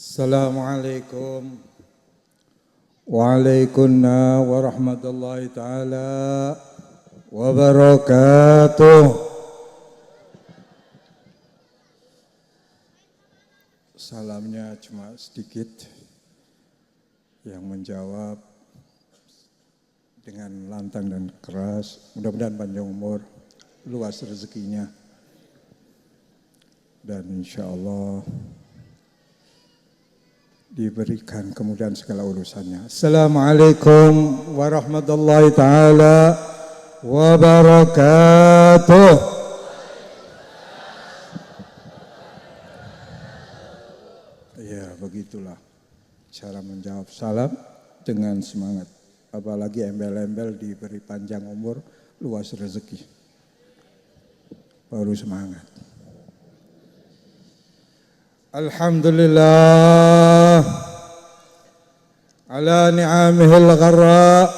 Assalamualaikum waalaikumsalam warahmatullahi ta'ala wabarakatuh. Salamnya cuma sedikit, yang menjawab dengan lantang dan keras. Mudah-mudahan panjang umur, luas rezekinya, dan insya Allah diberikan kemudahan segala urusannya. Assalamualaikum warahmatullahi ta'ala wabarakatuh. Ya, begitulah cara menjawab salam dengan semangat. Apalagi embel-embel diberi panjang umur, luas rezeki, baru semangat. Alhamdulillah ala ni'amihil gharra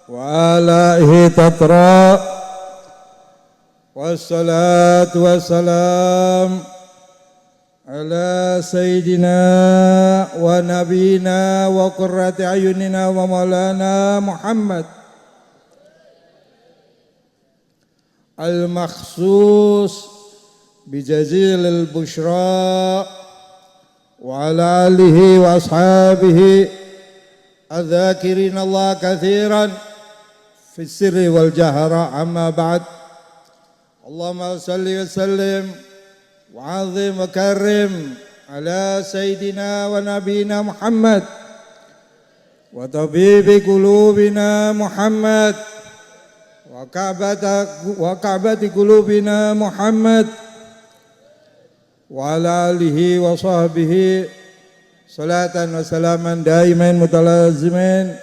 wa alaihi tatra, wassalatu wassalam ala sayyidina wa nabina wa qurrati ayunina wa maulana Muhammad al-makhsus bijazil al-bushra wa ala alihi wa ashabihi adzakirin Allah kathiran fi sirri wal jahra, amma ba'd. Allahumma salli wa sallim wa azim wa karim ala sayyidina wa nabina Muhammad wa tabibi qulubina Muhammad wa ka'bati qulubina Muhammad wa ala alihi wa sahbihi salatan wa salaman daiman mutalazimin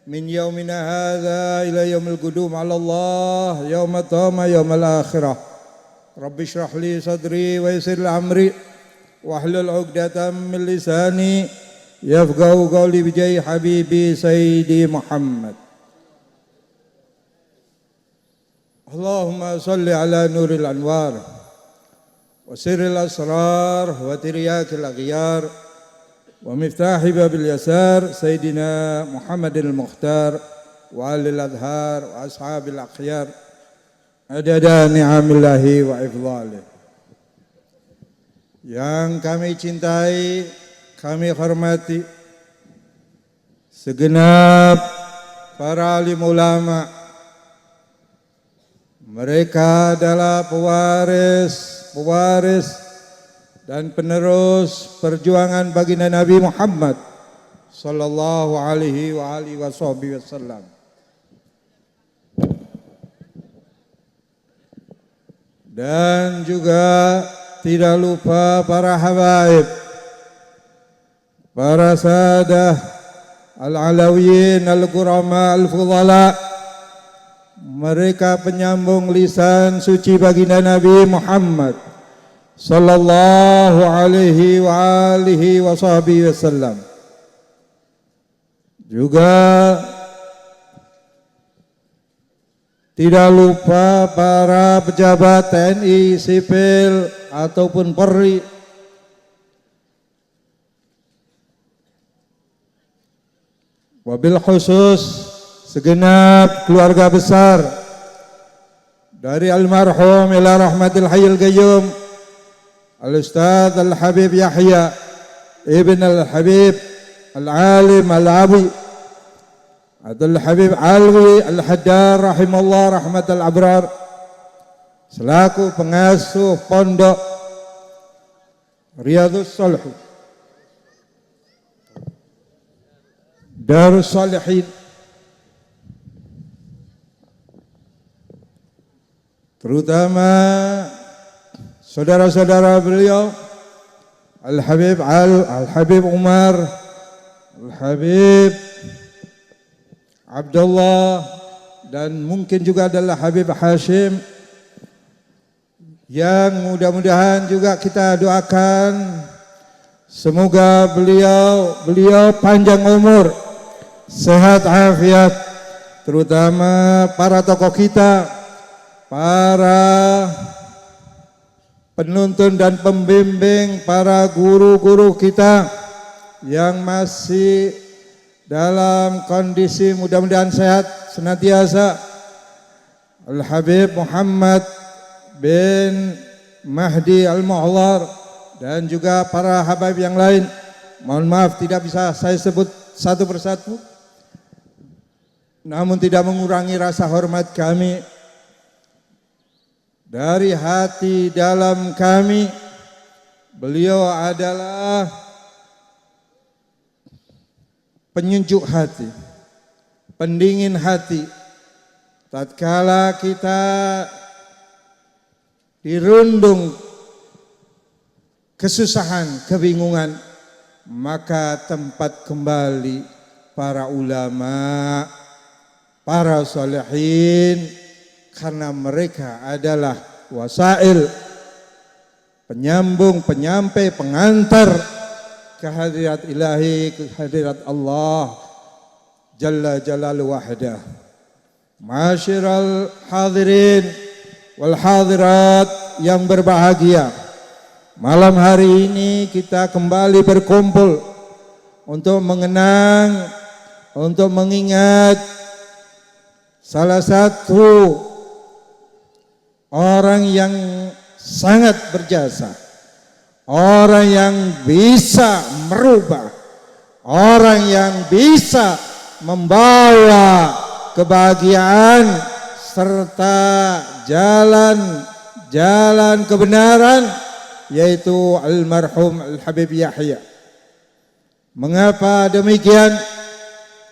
min yaumina hadha ila yaumil qudum ala Allah yauma tama yaumal akhirah. Rabbi shrah li sadri wa yassir li amri wahlul 'uqdatam min lisani yafqahu qawli bi jahi habibi sayyidi Muhammad. Allahumma salli ala nuril anwar wa sirril asrar wa tiryakil aghyar wa miftahi babil yasar sayyidina Muhammadil Mukhtar wa alil adhar wa ashabil akhyar adada ni'amillahi wa ifdhalih. Yang kami cintai, kami hormati segenap para alim ulama. Mereka adalah pewaris dan penerus perjuangan baginda Nabi Muhammad sallallahu alaihi wa alihi wasallam. Dan juga tidak lupa para habaib, para sadah al-alawiyin al-qurama al-fudhala. Mereka penyambung lisan suci baginda Nabi Muhammad sallallahu alaihi wa alihi wasallam. Juga tidak lupa para pejabat TNI, sipil ataupun Polri, wabil khusus segenap keluarga besar dari almarhum ila rahmatil hayyul qayyum al-Ustadz Al-Habib Yahya Ibn Al-Habib Al-Alim Al-Abi Abdul Habib Alwi Al-Haddar rahimallah rahmatal abrar, selaku pengasuh pondok Riyadhus Shalihin Darus Shalihin, terutama saudara-saudara beliau Al-Habib Umar, Al-Habib Abdullah, dan mungkin juga adalah Habib Hashim, yang mudah-mudahan juga kita doakan semoga beliau panjang umur, sehat afiat, terutama para tokoh kita, para penuntun dan pembimbing para guru-guru kita yang masih dalam kondisi mudah-mudahan sehat senantiasa, Al-Habib Muhammad bin Mahdi Al-Mu'allar, dan juga para habaib yang lain. Mohon maaf tidak bisa saya sebut satu persatu, namun tidak mengurangi rasa hormat kami. Dari hati dalam kami, beliau adalah penyejuk hati, pendingin hati. Tatkala kita dirundung kesusahan, kebingungan, maka tempat kembali para ulama, para sholihin, karena mereka adalah wasail, penyambung, penyampai, pengantar ke hadirat ilahi, ke hadirat Allah Jalla Jalaluhu wahdah. Masyiral hadirin wal hadirat yang berbahagia, malam hari ini kita kembali berkumpul untuk mengenang, untuk mengingat salah satu orang yang sangat berjasa, orang yang bisa merubah, orang yang bisa membawa kebahagiaan serta jalan kebenaran, yaitu almarhum Al-Habib Yahya. Mengapa demikian?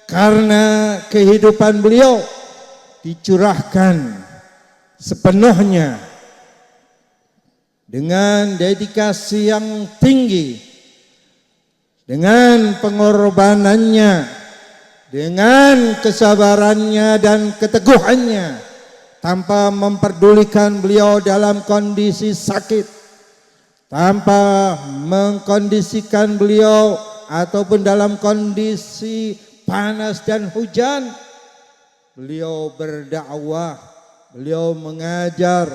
Karena kehidupan beliau dicurahkan sepenuhnya dengan dedikasi yang tinggi, dengan pengorbanannya, dengan kesabarannya dan keteguhannya, tanpa memperdulikan beliau dalam kondisi sakit, tanpa mengkondisikan beliau ataupun dalam kondisi panas dan hujan. Beliau berdakwah, beliau mengajar,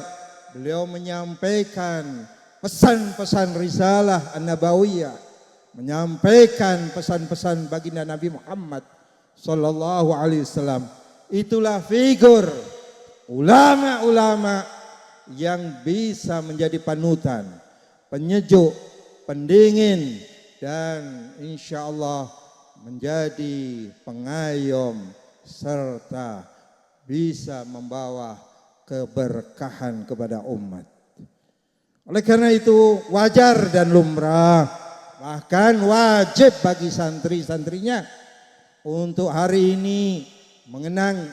beliau menyampaikan pesan-pesan risalah an-nabawiyah, menyampaikan pesan-pesan baginda Nabi Muhammad sallallahu alaihi wasallam. Itulah figur ulama-ulama yang bisa menjadi panutan, penyejuk, pendingin, dan insya Allah menjadi pengayom serta bisa membawa keberkahan kepada umat. Oleh karena itu wajar dan lumrah, bahkan wajib bagi santri-santrinya untuk hari ini mengenang,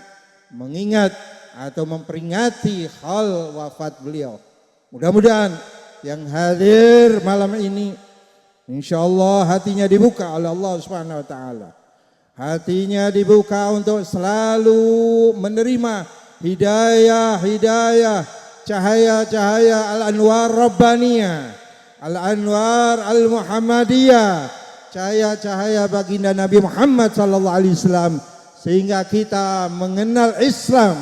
mengingat atau memperingati hal wafat beliau. Mudah-mudahan yang hadir malam ini insya Allah hatinya dibuka oleh Allah Subhanahu wa taala. Hatinya dibuka untuk selalu menerima hidayah-hidayah, cahaya-cahaya al-anwar rabbaniyah, al-anwar al-muhammadiyah, cahaya-cahaya baginda Nabi Muhammad sallallahu alaihi wasallam, sehingga kita mengenal Islam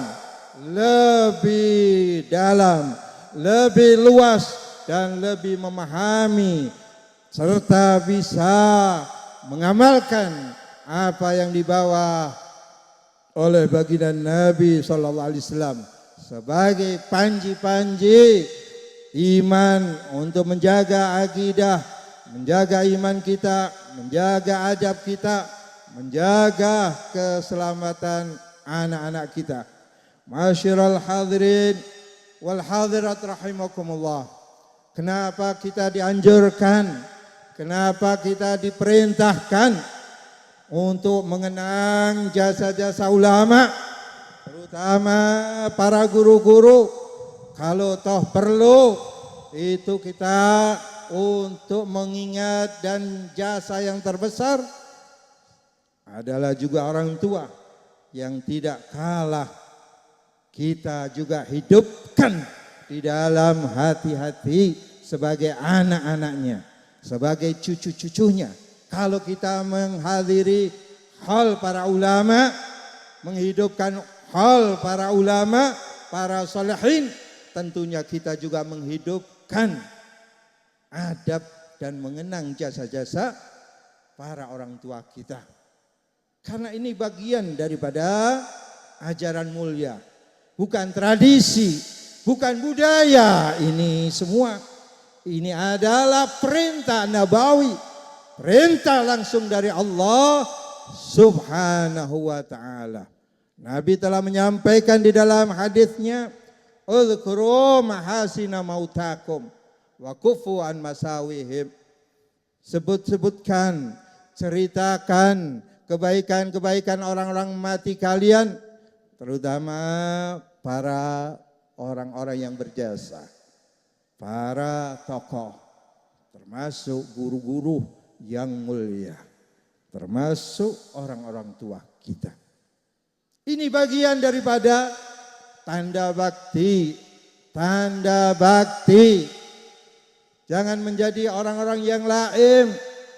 lebih dalam, lebih luas, dan lebih memahami serta bisa mengamalkan apa yang dibawa oleh baginda Nabi sallallahu alaihi wasallam sebagai panji-panji iman untuk menjaga akidah, menjaga iman kita, menjaga adab kita, menjaga keselamatan anak-anak kita. Masyiral hadirin wal hadirat rahimakumullah. Kenapa kita dianjurkan? Kenapa kita diperintahkan untuk mengenang jasa-jasa ulama, terutama para guru-guru? Kalau toh perlu, itu kita untuk mengingat, dan jasa yang terbesar adalah juga orang tua yang tidak kalah kita juga hidupkan di dalam hati-hati sebagai anak-anaknya, sebagai cucu-cucunya. Kalau kita menghadiri hal para ulama, menghidupkan hal para ulama, para salihin, tentunya kita juga menghidupkan menunjukkan adab dan mengenang jasa-jasa para orang tua kita. Karena ini bagian daripada ajaran mulia. Bukan tradisi, bukan budaya. Ini semua, ini adalah perintah nabawi. Perintah langsung dari Allah Subhanahu wa ta'ala. Nabi telah menyampaikan di dalam hadisnya, "Udzkuru mahasina mautakum wa kufu an masawihim." Sebut-sebutkan, ceritakan kebaikan-kebaikan orang-orang mati kalian, terutama para orang-orang yang berjasa, para tokoh, termasuk guru-guru yang mulia, termasuk orang-orang tua kita. Ini bagian daripada tanda bakti, tanda bakti. Jangan menjadi orang-orang yang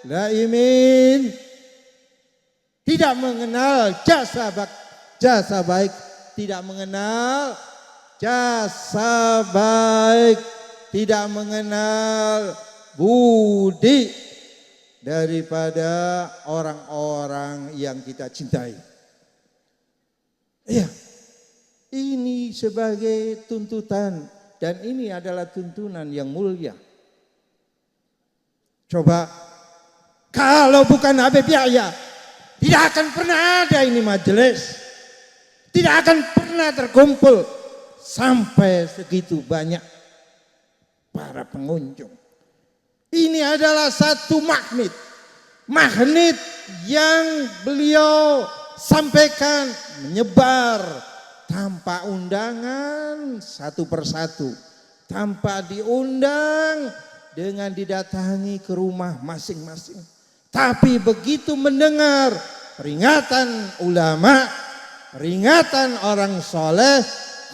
laimin, tidak mengenal jasa baik, tidak mengenal jasa baik, tidak mengenal budi daripada orang-orang yang kita cintai. Iya, ini sebagai tuntutan dan ini adalah tuntunan yang mulia. Coba kalau bukan Habib Yahya, tidak akan pernah ada ini majelis, tidak akan pernah terkumpul sampai segitu banyak para pengunjung. Ini adalah satu magnet yang beliau sampaikan, menyebar tanpa undangan satu persatu, tanpa diundang dengan didatangi ke rumah masing-masing. Tapi begitu mendengar peringatan ulama, peringatan orang soleh,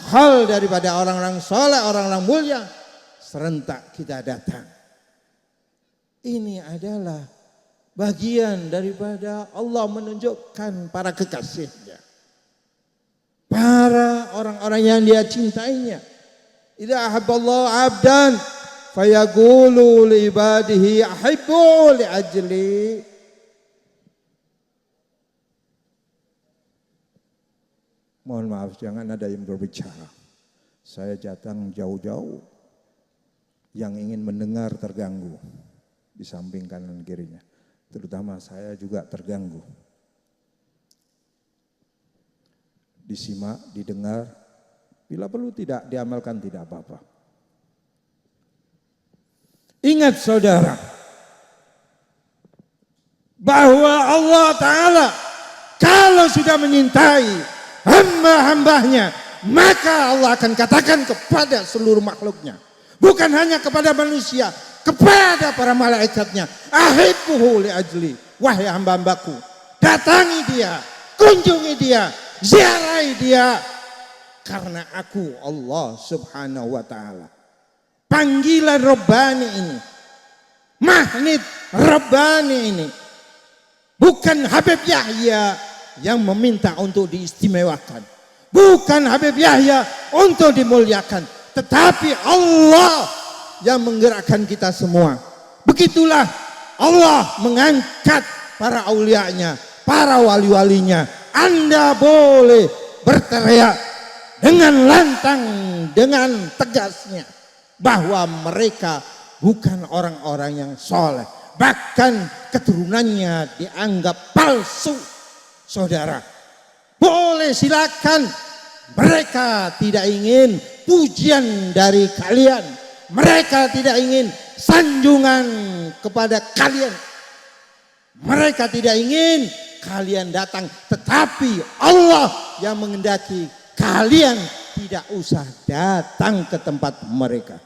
hal daripada orang-orang soleh, orang-orang mulia, serentak kita datang. Ini adalah bagian daripada Allah menunjukkan para kekasihnya, para orang-orang yang dia cintainya. Idza ahabballahu 'abdan fayaqulu li ibadihi ahibbu li ajli. Mohon maaf, jangan ada yang berbicara. Saya datang jauh-jauh, yang ingin mendengar terganggu di samping kanan kirinya. Terutama saya juga terganggu. Disimak, didengar, bila perlu tidak diamalkan tidak apa-apa. Ingat saudara, bahwa Allah Ta'ala kalau sudah menyintai hamba-hambanya, maka Allah akan katakan kepada seluruh makhluknya, bukan hanya kepada manusia, kepada para malaikatnya, ahibbuhu li ajli, wahai hamba-hambaku, datangi dia, kunjungi dia, ziarahi dia, karena aku Allah Subhanahu wa ta'ala. Panggilan Rabbani ini, magnet Rabbani ini, bukan Habib Yahya yang meminta untuk diistimewakan, bukan Habib Yahya untuk dimuliakan, tetapi Allah yang menggerakkan kita semua. Begitulah Allah mengangkat para aulianya, para wali-walinya. Anda boleh berteriak dengan lantang, dengan tegasnya, bahwa mereka bukan orang-orang yang soleh, bahkan keturunannya dianggap palsu. Saudara, boleh silakan, mereka tidak ingin pujian dari kalian, mereka tidak ingin sanjungan kepada kalian, mereka tidak ingin kalian datang, tetapi Allah yang menghendaki kalian tidak usah datang ke tempat mereka.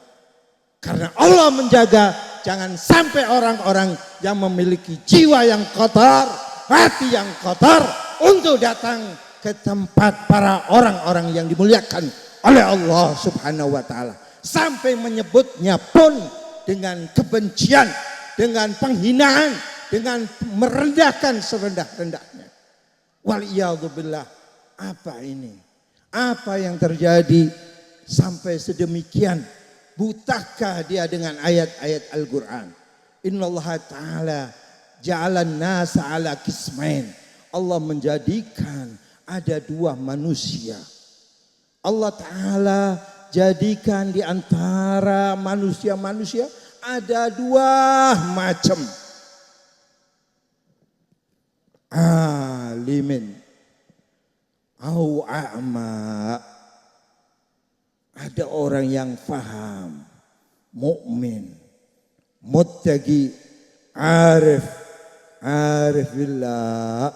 Karena Allah menjaga jangan sampai orang-orang yang memiliki jiwa yang kotor, hati yang kotor, untuk datang ke tempat para orang-orang yang dimuliakan oleh Allah Subhanahu wa ta'ala. Sampai menyebutnya pun dengan kebencian, dengan penghinaan, dengan merendahkan serendah-rendahnya. Waliyadzubillah. Apa ini? Apa yang terjadi sampai sedemikian? Butakah dia dengan ayat-ayat Al-Quran? Innallaha ta'ala ja'alan nasa ala kismain. Allah menjadikan ada dua manusia. Allah Ta'ala jadikan di antara manusia-manusia ada dua macam. Alimin au a'ma. Ada orang yang faham, mukmin, muttaqi, arif billah.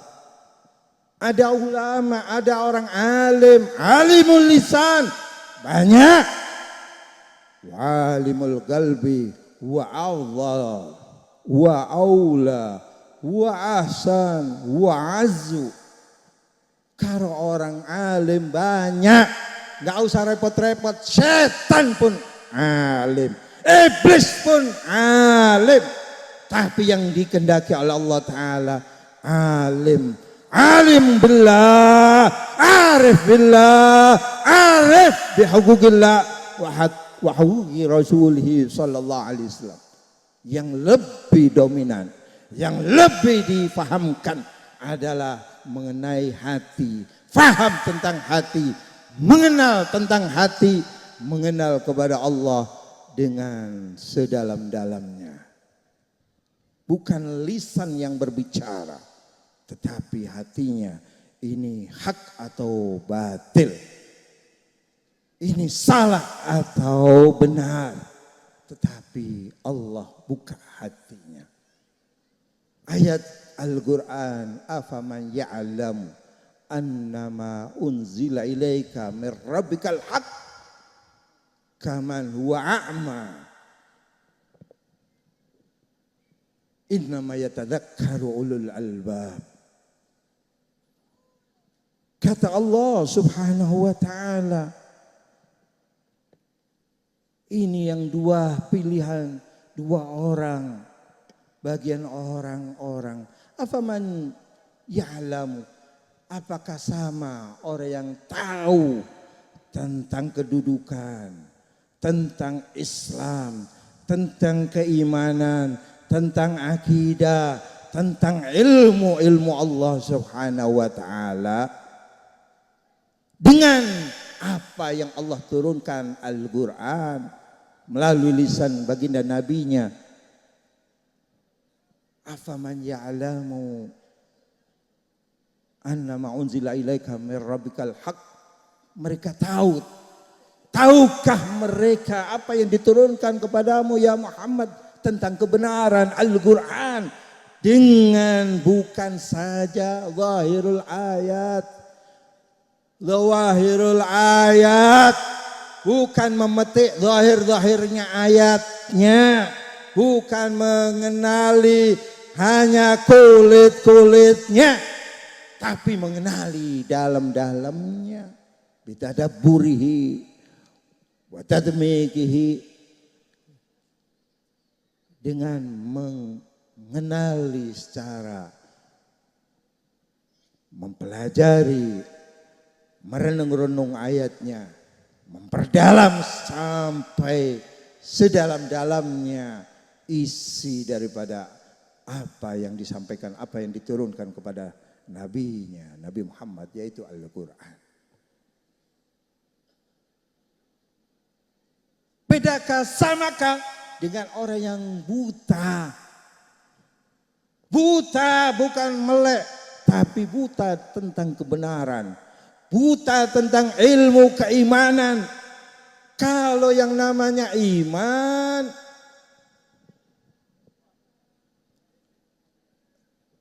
Ada ulama, ada orang alim, alimul lisan, banyak. Wa alimul qalbi, wa Allah, wa aula, wa ahsan, wa azzu. Kalau orang alim banyak, nggak usah repot-repot. Setan pun alim, iblis pun alim. Tapi yang dikehendaki oleh Allah Ta'ala alim, alim billah, arif billah, arif bihukukillah wa hukuki rasulihi sallallahu alaihi wasallam. Yang lebih dominan, yang lebih difahamkan adalah mengenai hati, faham tentang hati, mengenal tentang hati, mengenal kepada Allah dengan sedalam-dalamnya. Bukan lisan yang berbicara, tetapi hatinya ini hak atau batil, ini salah atau benar. Tetapi Allah buka hatinya. Ayat Al-Quran, afaman ya'lamu annama unzila ilaika min rabbikal haq kaman huwa a'ma innama yatadzakkaru ulul albab. Kata Allah Subhanahu wa ta'ala, ini yang dua pilihan, dua orang, bagian orang-orang. Afaman ya'lamu, apakah sama orang yang tahu tentang kedudukan, tentang Islam, tentang keimanan, tentang akidah, tentang ilmu Allah Subhanahu wa ta'ala, dengan apa yang Allah turunkan Al-Quran melalui lisan baginda nabinya. Afaman ya'lamu annama unzila ilaika min rabbikal haq. Mereka tahu. Tahukah mereka apa yang diturunkan kepadamu ya Muhammad tentang kebenaran Al-Quran, dengan bukan saja zahirul ayat, zawahirul ayat, bukan memetik zahir-zahirnya ayatnya, bukan mengenali hanya kulit-kulitnya, tapi mengenali dalam-dalamnya. Bitadabburihi wa tadmiqihi, dengan mengenali secara mempelajari, merenung-renung ayatnya, memperdalam sampai sedalam-dalamnya isi daripada apa yang disampaikan, apa yang diturunkan kepada nabinya, Nabi Muhammad, yaitu Al-Quran. Bedakah, samakah dengan orang yang buta? Buta bukan melek, tapi buta tentang kebenaran, buta tentang ilmu keimanan. Kalau yang namanya iman,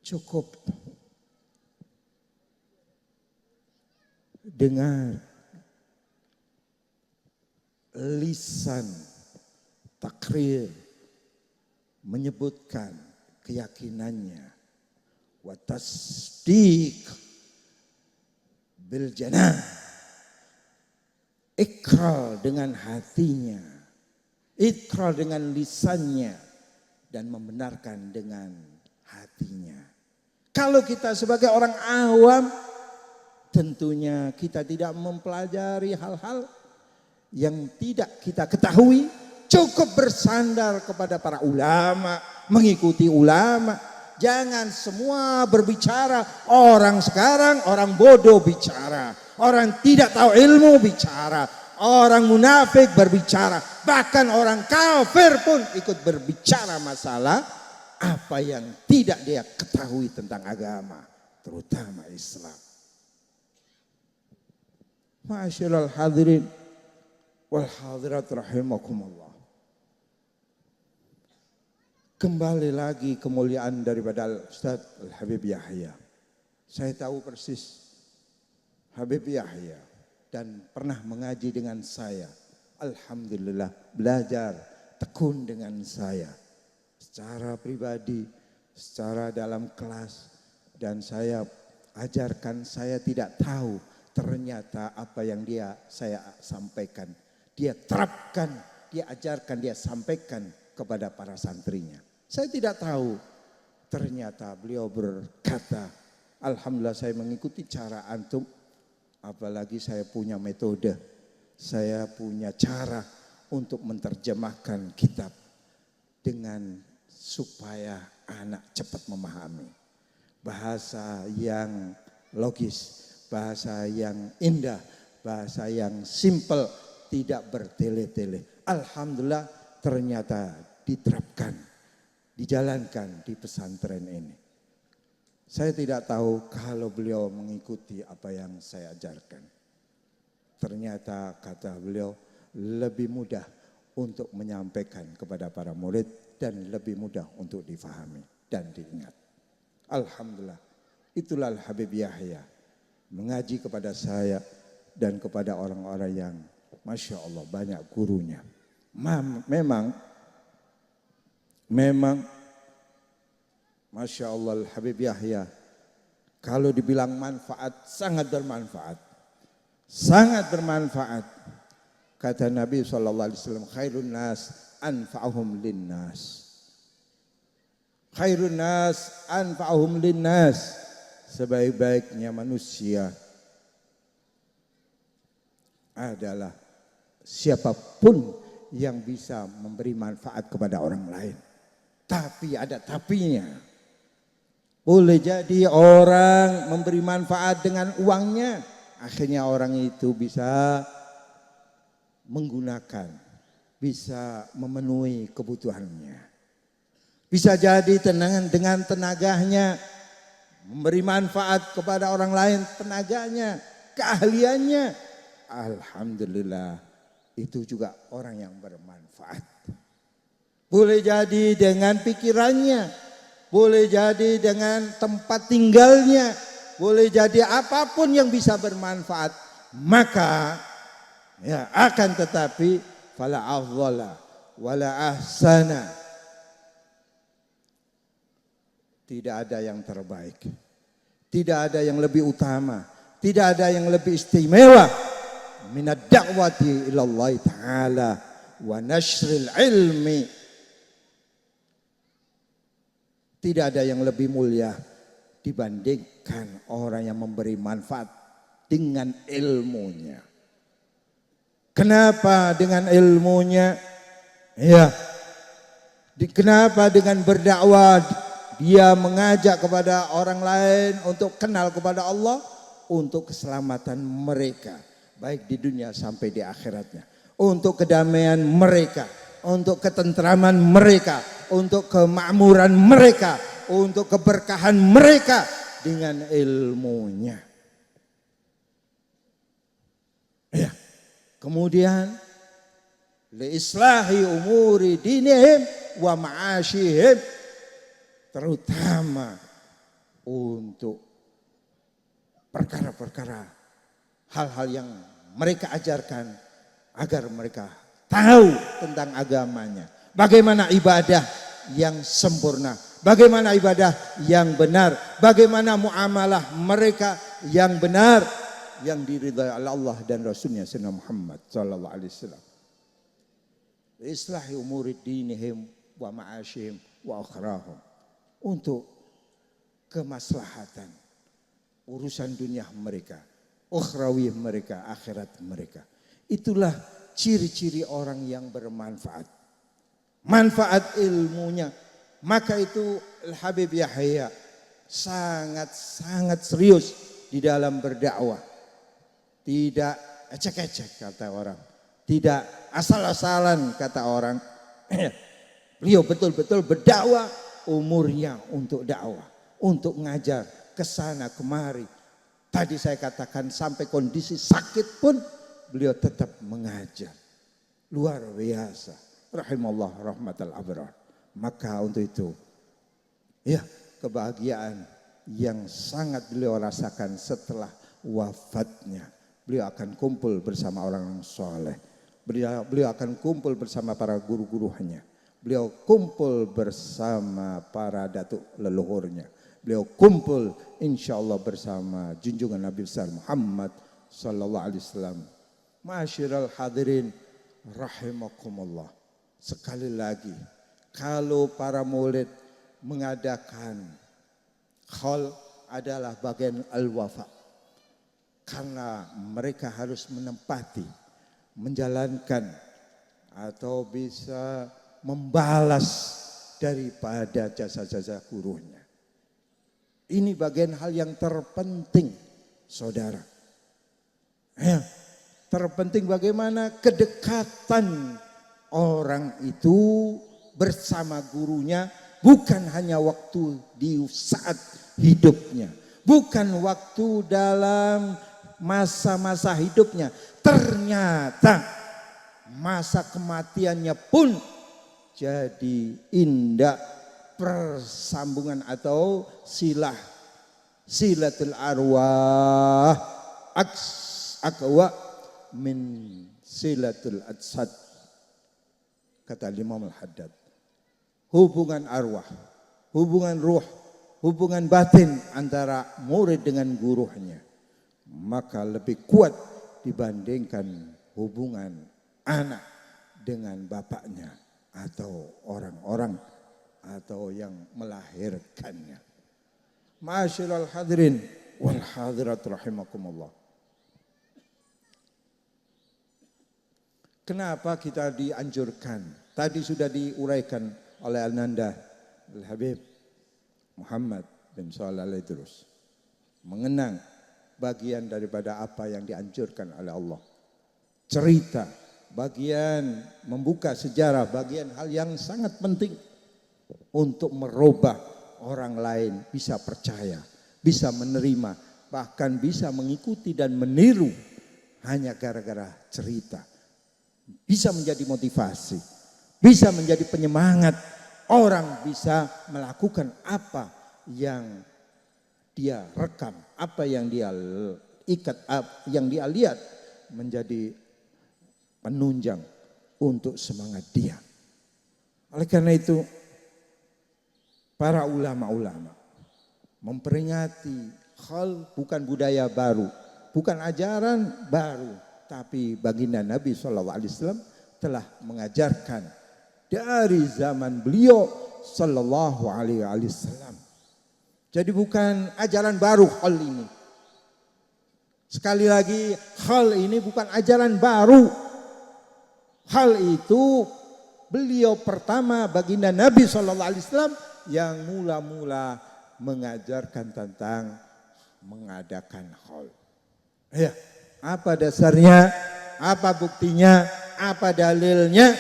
cukup dengar lisan takrir menyebutkan keyakinannya, wa tasdiq bil janah, ikrar dengan hatinya, ikrar dengan lisannya, dan membenarkan dengan hatinya. Kalau kita sebagai orang awam, tentunya kita tidak mempelajari hal-hal yang tidak kita ketahui, Cukup bersandar kepada para ulama, mengikuti ulama. Jangan semua berbicara. Orang sekarang orang bodoh bicara, orang tidak tahu ilmu bicara, orang munafik berbicara, bahkan orang kafir pun ikut berbicara masalah apa yang tidak dia ketahui tentang agama, terutama Islam. Ma'asyiral hadirin wal hadirat rahimakumullah. Kembali lagi kemuliaan daripada Ustaz Al-Habib Yahya. Saya tahu persis Habib Yahya dan pernah mengaji dengan saya. Alhamdulillah belajar tekun dengan saya. Secara pribadi, secara dalam kelas. Dan saya ajarkan, saya tidak tahu ternyata apa yang saya sampaikan. Dia terapkan, dia ajarkan, dia sampaikan kepada para santrinya. Saya tidak tahu, ternyata beliau berkata, alhamdulillah saya mengikuti cara antum, apalagi saya punya metode, saya punya cara untuk menerjemahkan kitab dengan supaya anak cepat memahami. Bahasa yang logis, bahasa yang indah, bahasa yang simple, tidak bertele-tele. Alhamdulillah ternyata diterapkan, dijalankan di pesantren ini. Saya tidak tahu kalau beliau mengikuti apa yang saya ajarkan. Ternyata kata beliau lebih mudah untuk menyampaikan kepada para murid dan lebih mudah untuk difahami dan diingat. Alhamdulillah, itulah Habib Yahya mengaji kepada saya dan kepada orang-orang yang Masya Allah banyak gurunya. Memang Masya Allah Habib Yahya kalau dibilang manfaat sangat bermanfaat. Sangat bermanfaat. Kata Nabi SAW, khairun nas anfa'uhum linnas. Khairun nas anfa'uhum linnas. Sebaik-baiknya manusia adalah siapapun yang bisa memberi manfaat kepada orang lain. Tapi ada tapinya. Boleh jadi orang memberi manfaat dengan uangnya. Akhirnya orang itu bisa menggunakan, bisa memenuhi kebutuhannya. Bisa jadi dengan tenaganya memberi manfaat kepada orang lain, tenaganya, keahliannya. Alhamdulillah, itu juga orang yang bermanfaat. Boleh jadi dengan pikirannya, boleh jadi dengan tempat tinggalnya, boleh jadi apapun yang bisa bermanfaat. Maka ya akan tetapi fala afdhala wala ahsana. Tidak ada yang terbaik. Tidak ada yang lebih utama. Tidak ada yang lebih istimewa minad da'wati ila Allah Ta'ala wa nashril ilmi. Tidak ada yang lebih mulia dibandingkan orang yang memberi manfaat dengan ilmunya. Kenapa dengan ilmunya? Ya. Kenapa dengan berdakwah dia mengajak kepada orang lain untuk kenal kepada Allah, untuk keselamatan mereka baik di dunia sampai di akhiratnya, untuk kedamaian mereka, untuk ketentraman mereka, untuk kemakmuran mereka, untuk keberkahan mereka dengan ilmunya. Ya. Kemudian li islahi umuri dinihim wa ma'ashihim, terutama untuk perkara-perkara hal-hal yang mereka ajarkan agar mereka tahu tentang agamanya. Bagaimana ibadah yang sempurna, bagaimana ibadah yang benar, bagaimana muamalah mereka yang benar, yang diridhai oleh Allah dan Rasulnya Sayyidina Muhammad sallallahu alaihi wasallam. Islahi umuri dinihim wa ma'ashihim wa akhrahum, untuk kemaslahatan urusan dunia mereka, ukhrawi mereka, akhirat mereka. Itulah ciri-ciri orang yang bermanfaat. manfaat ilmunya. Maka itu Al-Habib Yahya sangat serius di dalam berdakwah. Tidak ecek-ecek kata orang. Tidak asal-asalan kata orang. Beliau betul-betul berdakwah, umurnya untuk dakwah, untuk ngajar kesana kemari. Tadi saya katakan sampai kondisi sakit pun beliau tetap mengajar. Luar biasa. Rahimallah rahmatal abrar. Maka untuk itu, ya, kebahagiaan yang sangat beliau rasakan setelah wafatnya. Beliau akan kumpul bersama orang soleh. Beliau akan kumpul bersama para guru-gurunya. Beliau kumpul bersama para datuk leluhurnya. Beliau kumpul insya Allah bersama junjungan Nabi besar Muhammad sallallahu alaihi wasallam. Ma'asyiral hadirin rahimakumullah. Sekali lagi, kalau para murid mengadakan khol adalah bagian al-wafa. Karena mereka harus menempati, menjalankan atau bisa membalas daripada jasa-jasa gurunya. Ini bagian hal yang terpenting, saudara. Ya, terpenting bagaimana kedekatan orang itu bersama gurunya, bukan hanya waktu di saat hidupnya, bukan waktu dalam masa-masa hidupnya. Ternyata masa kematiannya pun jadi indah persambungan atau silatul arwah akwa min silatul adsad, kata Imam Al-Haddad. Hubungan arwah, hubungan ruh, hubungan batin antara murid dengan gurunya maka lebih kuat dibandingkan hubungan anak dengan bapaknya atau orang-orang atau yang melahirkannya. Ma'asyiral hadirin wal hadirat rahimakumullah. Kenapa kita dianjurkan? Tadi sudah diuraikan oleh Al-Nanda Al-Habib Muhammad bin Shalih Al-Idrus. Mengenang bagian daripada apa yang dianjurkan oleh Allah. Cerita, bagian membuka sejarah, bagian hal yang sangat penting untuk merubah orang lain bisa percaya, bisa menerima, bahkan bisa mengikuti dan meniru hanya gara-gara cerita. Bisa menjadi motivasi, bisa menjadi penyemangat. Orang bisa melakukan apa yang dia rekam, apa yang dia ikat, yang dia lihat menjadi penunjang untuk semangat dia. Oleh karena itu, para ulama-ulama memperingati hal bukan budaya baru, bukan ajaran baru, tapi baginda Nabi SAW telah mengajarkan dari zaman beliau Sallallahu Alaihi Wasallam. Jadi bukan ajaran baru hal ini. Sekali lagi, hal ini bukan ajaran baru. Hal itu beliau pertama baginda Nabi Sallallahu Alaihi Wasallam yang mula-mula mengajarkan tentang mengadakan hal. Ya, apa dasarnya? Apa buktinya? Apa dalilnya?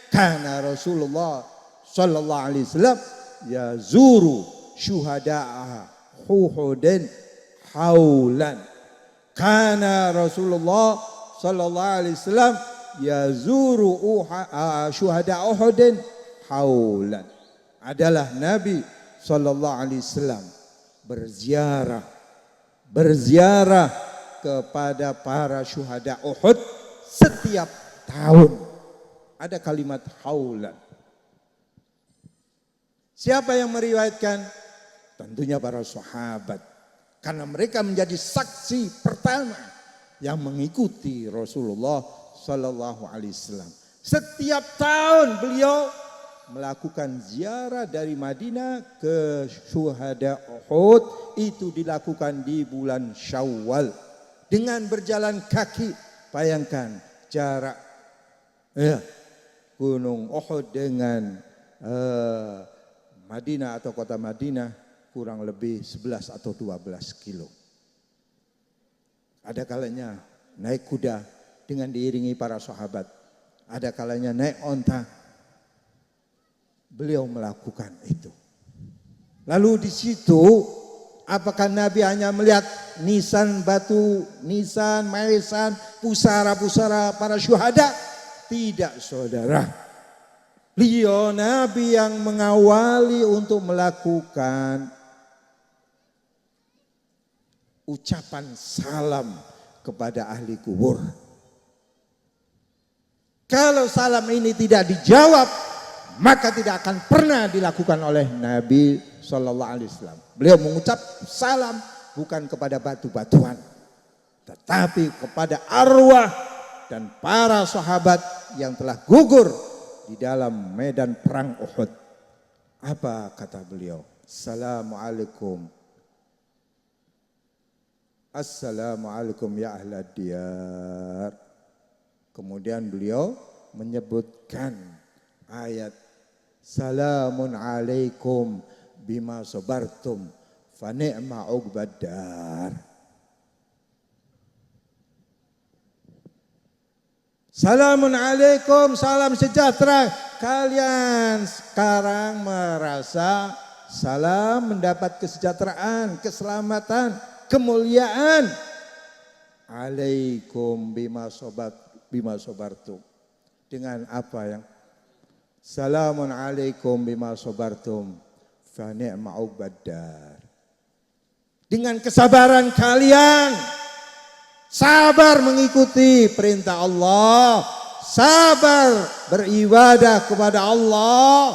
Karena Rasulullah Sallallahu Alaihi Wasallam yazuru syuhada'a Uhudin haulan. Karena Rasulullah Sallallahu Alaihi Wasallam yazuru syuhada'a Uhudin haulan. Adalah Nabi Sallallahu Alaihi Wasallam berziarah kepada para syuhada Uhud setiap tahun. Ada kalimat haulan. Siapa yang meriwayatkan? Tentunya para sahabat. Karena mereka menjadi saksi pertama yang mengikuti Rasulullah Sallallahu Alaihi Wasallam. Setiap tahun beliau melakukan ziarah dari Madinah ke syuhada Uhud. Itu dilakukan di bulan Syawal. Dengan berjalan kaki. Bayangkan jarak. Ya. Gunung Uhud dengan Madinah atau kota Madinah kurang lebih 11 atau 12 kilo. Ada kalanya naik kuda dengan diiringi para sahabat. Ada kalanya naik onta. Beliau melakukan itu. Lalu di situ apakah Nabi hanya melihat nisan batu, nisan, maesan, pusara-pusara para syuhada? Tidak, saudara. Beliau Nabi yang mengawali untuk melakukan ucapan salam kepada ahli kubur. Kalau salam ini tidak dijawab, maka tidak akan pernah dilakukan oleh Nabi Sallallahu Alaihi Wasallam. Beliau mengucap salam bukan kepada batu-batuan, tetapi kepada arwah dan para sahabat yang telah gugur di dalam medan perang Uhud. Apa kata beliau? Assalamualaikum. Assalamualaikum ya ahlad diyar. Kemudian beliau menyebutkan ayat Salamun alaikum bima sabartum fa ni'ma uqbaddar. Salamun alaikum, salam sejahtera. Kalian sekarang merasa salam mendapat kesejahteraan, keselamatan, kemuliaan. Alaikum bima sabartum. Dengan apa yang Salamun alaikum bima sabartum fa ni'ma uqbaddar. Dengan kesabaran kalian, sabar mengikuti perintah Allah, sabar beribadah kepada Allah,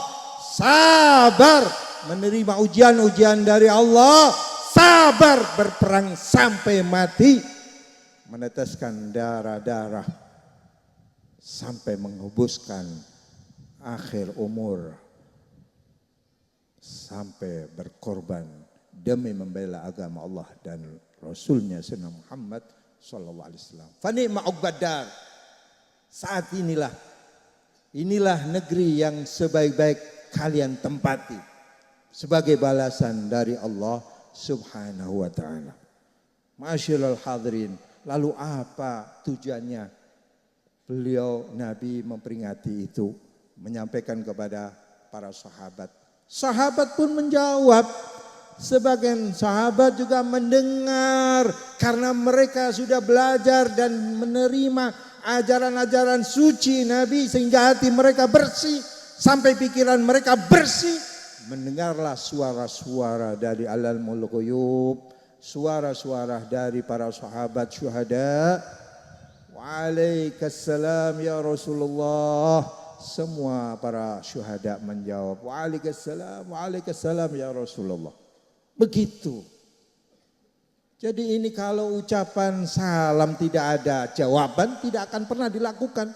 sabar menerima ujian-ujian dari Allah, sabar berperang sampai mati, meneteskan darah-darah sampai menghembuskan akhir umur, sampai berkorban demi membela agama Allah dan Rasulnya Sayyidina Muhammad sallallahu alaihi wasallam. Fa ni'ma uqbaddar. Saat inilah negeri yang sebaik-baik kalian tempati sebagai balasan dari Allah Subhanahu wa taala. Masyaallah hadirin, lalu apa tujuannya beliau Nabi memperingati itu, menyampaikan kepada para sahabat. Sahabat pun menjawab. Sebagian sahabat juga mendengar karena mereka sudah belajar dan menerima ajaran-ajaran suci Nabi sehingga hati mereka bersih sampai pikiran mereka bersih. Mendengarlah suara-suara dari alamul ghuyub, suara-suara dari para sahabat syuhada. Waalaikumsalam ya Rasulullah. Semua para syuhada menjawab Waalaikumsalam ya Rasulullah. Begitu. Jadi ini kalau ucapan salam tidak ada jawaban, tidak akan pernah dilakukan.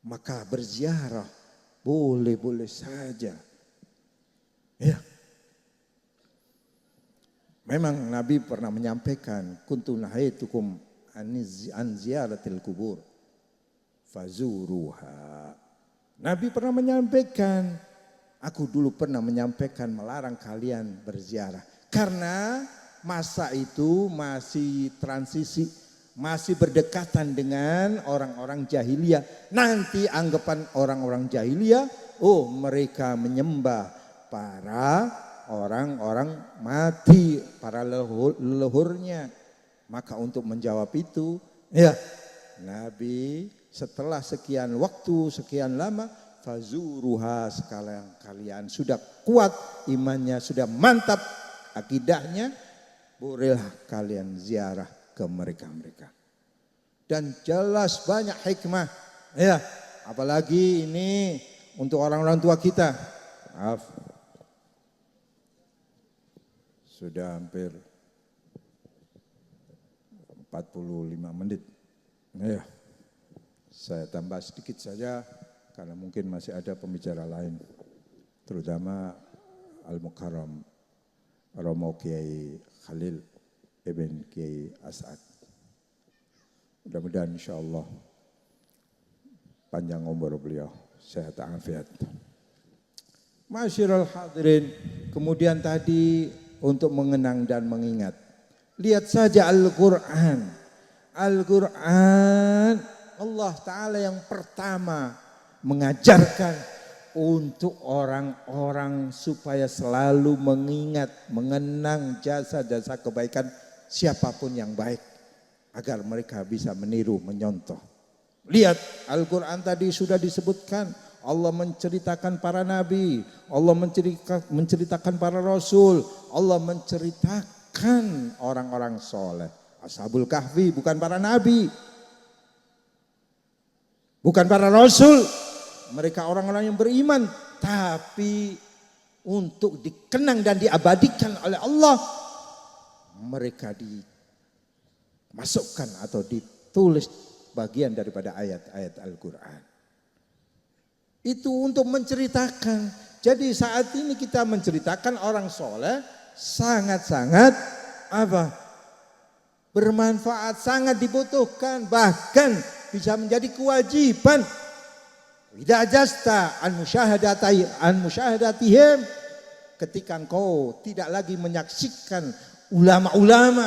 Maka berziarah boleh-boleh saja. Ya. Memang Nabi pernah menyampaikan kuntu nahaitukum an ziyaratil kubur fazuruha. Nabi pernah menyampaikan, aku dulu pernah menyampaikan melarang kalian berziarah. Karena masa itu masih transisi, masih berdekatan dengan orang-orang jahiliyah. Nanti anggapan orang-orang jahiliyah, oh mereka menyembah para orang-orang mati, para leluhurnya. Maka untuk menjawab itu, ya Nabi setelah sekian waktu, sekian lama, fazuruha, sekalian kalian sudah kuat imannya, sudah mantap akidahnya, bolehlah kalian ziarah ke mereka-mereka. Dan jelas banyak hikmah, ya apalagi ini untuk orang-orang tua kita. Maaf, sudah hampir 45 menit. Ya, saya tambah sedikit saja karena mungkin masih ada pembicara lain, terutama Al-Mukarram Romo Kiai Khalil Ibn Kiai As'ad. Mudah-mudahan insya Allah panjang umur beliau, sehat afiat. Masyiral hadirin, kemudian tadi untuk mengenang dan mengingat. Lihat saja Al-Quran. Al-Quran Allah Ta'ala yang pertama mengajarkan untuk orang-orang supaya selalu mengingat, mengenang jasa-jasa kebaikan siapapun yang baik. Agar mereka bisa meniru, menyontoh. Lihat Al-Quran tadi sudah disebutkan. Allah menceritakan para nabi, Allah menceritakan para rasul, Allah menceritakan orang-orang soleh. Ashabul Kahfi bukan para nabi, bukan para rasul, mereka orang-orang yang beriman, tapi untuk dikenang dan diabadikan oleh Allah, mereka dimasukkan atau ditulis bagian daripada ayat-ayat Al-Quran. Itu untuk menceritakan. Jadi saat ini kita menceritakan orang soleh sangat-sangat apa? Bermanfaat, sangat dibutuhkan, bahkan bisa menjadi kewajiban. Idza ajasta an musyahadatihim, ketika engkau tidak lagi menyaksikan ulama-ulama.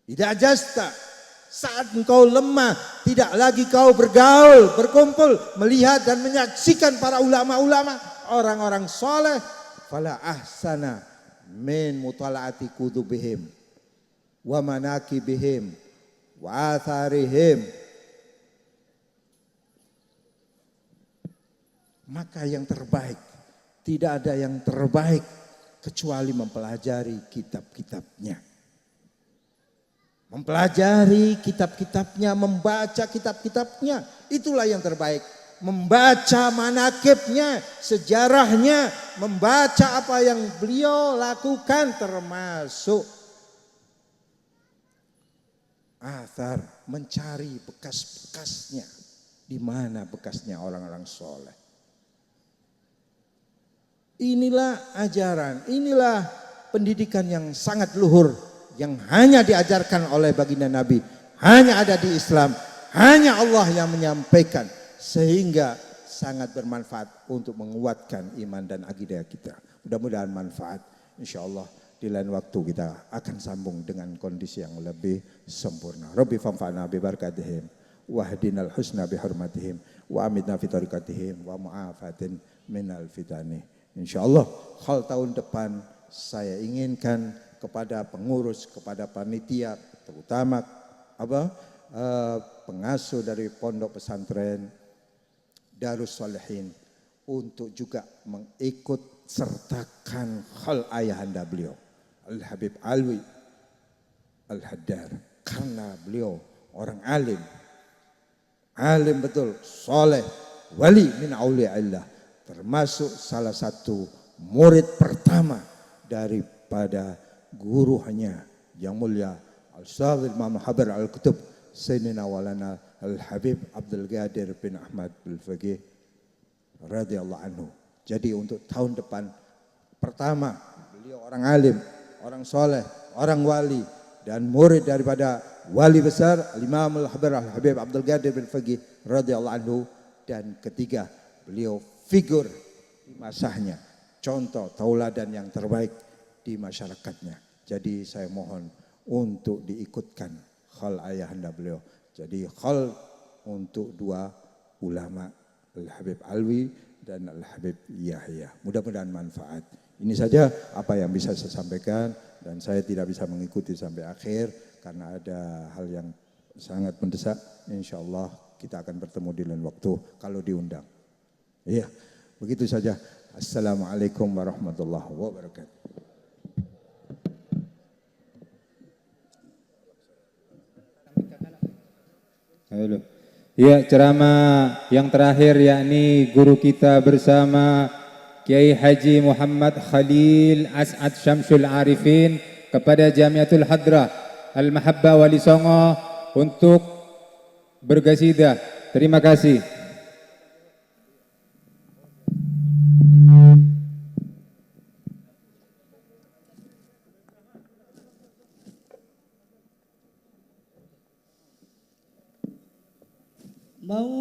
Idza ajasta, saat engkau lemah, tidak lagi kau bergaul, berkumpul, melihat dan menyaksikan para ulama-ulama, orang-orang soleh, fala ahsana min mutala'ati kutubihim wa manakibihim wa atharihim. Maka yang terbaik, tidak ada yang terbaik kecuali mempelajari kitab-kitabnya. Mempelajari kitab-kitabnya, membaca kitab-kitabnya, itulah yang terbaik. Membaca manakibnya, sejarahnya, membaca apa yang beliau lakukan, termasuk athar, mencari bekas-bekasnya. Di mana bekasnya orang-orang soleh. Inilah ajaran, inilah pendidikan yang sangat luhur, yang hanya diajarkan oleh baginda Nabi, hanya ada di Islam, hanya Allah yang menyampaikan, sehingga sangat bermanfaat untuk menguatkan iman dan akidah kita. Mudah-mudahan manfaat. InsyaAllah di lain waktu kita akan sambung dengan kondisi yang lebih sempurna. Rabbi fanfa'na bi barakatihim wahdinal husna bi hurmatihim wa amitna fi tariqatihim wa mu'afatin minal fitani. InsyaAllah hal tahun depan saya inginkan kepada pengurus, kepada panitia, terutama pengasuh dari pondok pesantren Darus Shalihin, untuk juga mengikut sertakan hal ayahanda beliau Al-Habib Alwi Al-Haddar, karena beliau orang alim betul, soleh, wali min auliyaillah, termasuk salah satu murid pertama daripada guru hanya yang mulia Al-Ustadz Imam Habar Al-Kutub Sayyidina Walana Al-Habib Abdul Qadir bin Ahmad Al-Faqih radhiyallahu anhu. Jadi untuk tahun depan, pertama beliau orang alim, orang soleh, orang wali, dan murid daripada wali besar Imam Al-Habar Al-Habib Abdul Qadir bin Faqih radhiyallahu anhu. Dan ketiga, beliau figur di masanya, contoh tauladan yang terbaik di masyarakatnya. Jadi saya mohon untuk diikutkan hal ayahanda beliau. Jadi hal untuk dua ulama, Al-Habib Alwi dan Al-Habib Yahya. Mudah-mudahan manfaat. Ini saja apa yang bisa saya sampaikan, dan saya tidak bisa mengikuti sampai akhir karena ada hal yang sangat mendesak. InsyaAllah kita akan bertemu di lain waktu kalau diundang. Iya, begitu saja. Assalamualaikum warahmatullahi wabarakatuh. Halo. Ya, ceramah yang terakhir yakni guru kita bersama Kiai Haji Muhammad Khalil As'ad Syamsul Arifin kepada Jamiatul Hadrah Al-Mahabbah Wali Songo untuk bergasidah. Terima kasih. mau